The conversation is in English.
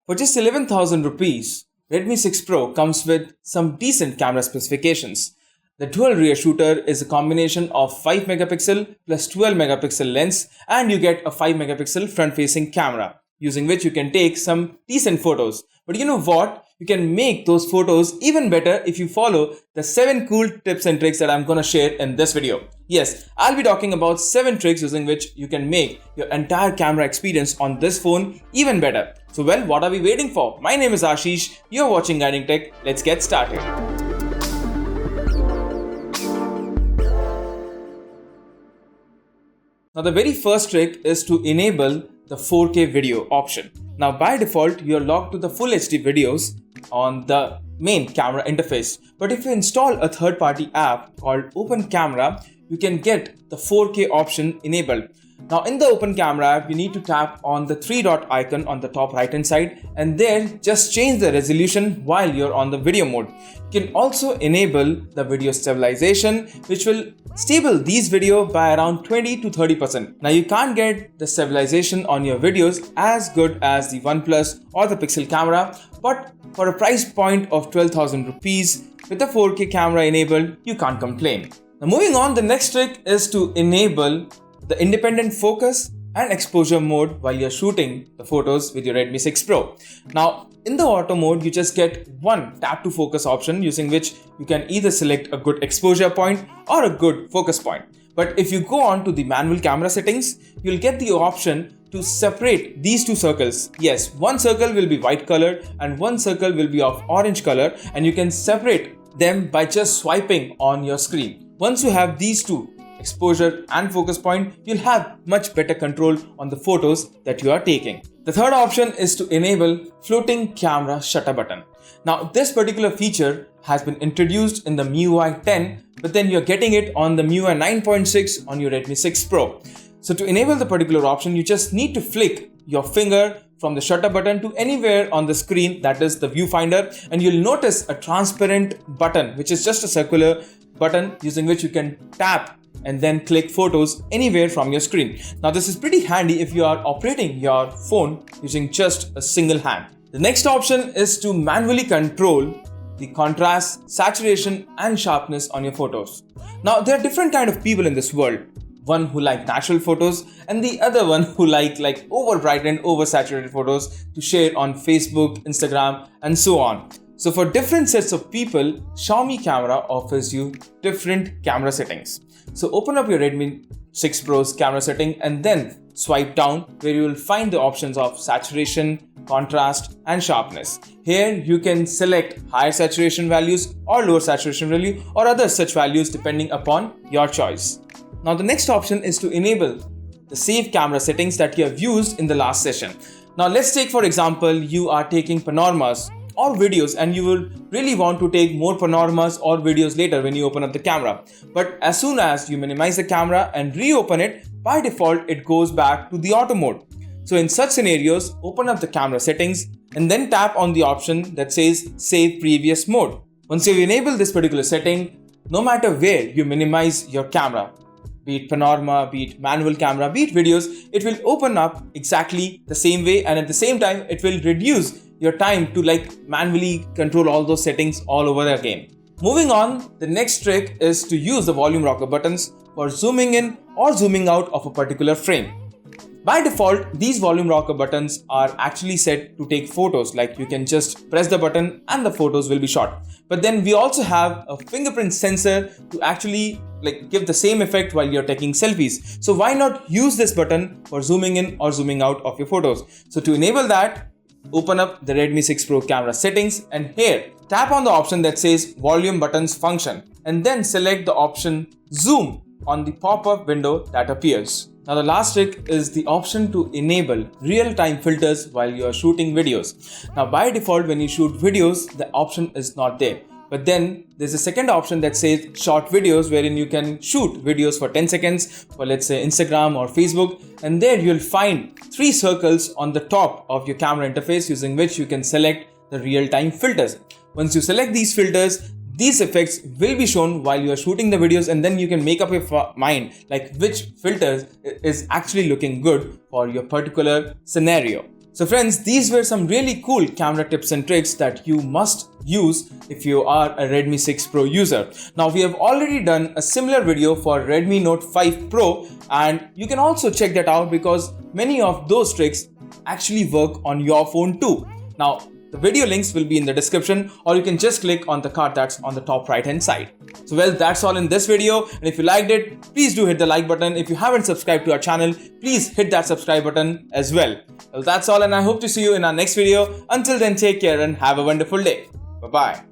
For just 11,000 rupees, Redmi 6 Pro comes with some decent camera specifications. The dual rear shooter is a combination of 5 megapixel plus 12 megapixel lens, and you get a 5 megapixel front facing camera, using which you can take some decent photos. But you know what? You can make those photos even better if you follow the 7 cool tips and tricks that I'm gonna share in this video. Yes, I'll be talking about 7 tricks using which you can make your entire camera experience on this phone even better. So well, what are we waiting for? My name is Ashish, you're watching Guiding Tech. Let's get started. Now the very first trick is to enable the 4K video option. Now by default, you're locked to the full HD videos on the main camera interface. But if you install a third-party app called Open Camera, you can get the 4K option enabled. Now in the Open Camera app, you need to tap on the 3-dot icon on the top right hand side, and there just change the resolution while you're on the video mode. You can also enable the video stabilization, which will stable these video by around 20 to 30%. Now you can't get the stabilization on your videos as good as the OnePlus or the Pixel camera, but for a price point of 12,000 rupees with the 4K camera enabled, you can't complain. Now moving on, the next trick is to enable the independent focus and exposure mode while you're shooting the photos with your Redmi 6 Pro. Now in the auto mode, you just get one tap to focus option, using which you can either select a good exposure point or a good focus point. But if you go on to the manual camera settings, you'll get the option to separate these two circles. Yes, one circle will be white colored and one circle will be of orange color, and you can separate them by just swiping on your screen. Once you have these two, exposure and focus point, you'll have much better control on the photos that you are taking. The third option is to enable floating camera shutter button. Now this particular feature has been introduced in the MIUI 10, but then you're getting it on the MIUI 9.6 on your Redmi 6 Pro. So to enable the particular option, you just need to flick your finger from the shutter button to anywhere on the screen, that is the viewfinder, and you'll notice a transparent button, which is just a circular button using which you can tap and then click photos anywhere from your screen. Now this is pretty handy if you are operating your phone using just a single hand. The next option is to manually control the contrast, saturation and sharpness on your photos. Now there are different kind of people in this world. One who like natural photos and the other one who like over bright and over saturated photos to share on Facebook, Instagram and so on. So for different sets of people, Xiaomi camera offers you different camera settings. So open up your Redmi 6 Pro's camera setting and then swipe down, where you will find the options of saturation, contrast and sharpness. Here you can select higher saturation values or lower saturation value or other such values depending upon your choice. Now the next option is to enable the save camera settings that you have used in the last session. Now let's take for example, you are taking panoramas or videos and you will really want to take more panoramas or videos later when you open up the camera. But as soon as you minimize the camera and reopen it, by default it goes back to the auto mode. So in such scenarios, open up the camera settings and then tap on the option that says save previous mode. Once you enable this particular setting, no matter where you minimize your camera, be it panorama, be it manual camera, be it videos, it will open up exactly the same way, and at the same time it will reduce your time to manually control all those settings all over again. Moving on, the next trick is to use the volume rocker buttons for zooming in or zooming out of a particular frame. By default, these volume rocker buttons are actually set to take photos, like you can just press the button and the photos will be shot. But then we also have a fingerprint sensor to actually give the same effect while you're taking selfies. So why not use this button for zooming in or zooming out of your photos? So to enable that, open up the Redmi 6 Pro camera settings and here tap on the option that says volume buttons function and then select the option zoom on the pop-up window that appears. Now the last trick is the option to enable real-time filters while you are shooting videos. Now by default, when you shoot videos, the option is not there. But then there's a second option that says short videos, wherein you can shoot videos for 10 seconds for let's say Instagram or Facebook. And there you'll find 3 circles on the top of your camera interface using which you can select the real-time filters. Once you select these filters, these effects will be shown while you are shooting the videos, and then you can make up your mind like which filters is actually looking good for your particular scenario. So friends, these were some really cool camera tips and tricks that you must use if you are a Redmi 6 Pro user. Now we have already done a similar video for Redmi Note 5 Pro, and you can also check that out because many of those tricks actually work on your phone too. Now the video links will be in the description, or you can just click on the card that's on the top right hand side. So well, that's all in this video, and if you liked it, please do hit the like button. If you haven't subscribed to our channel, please hit that subscribe button as well. Well, that's all, and I hope to see you in our next video. Until then, take care and have a wonderful day. Bye bye.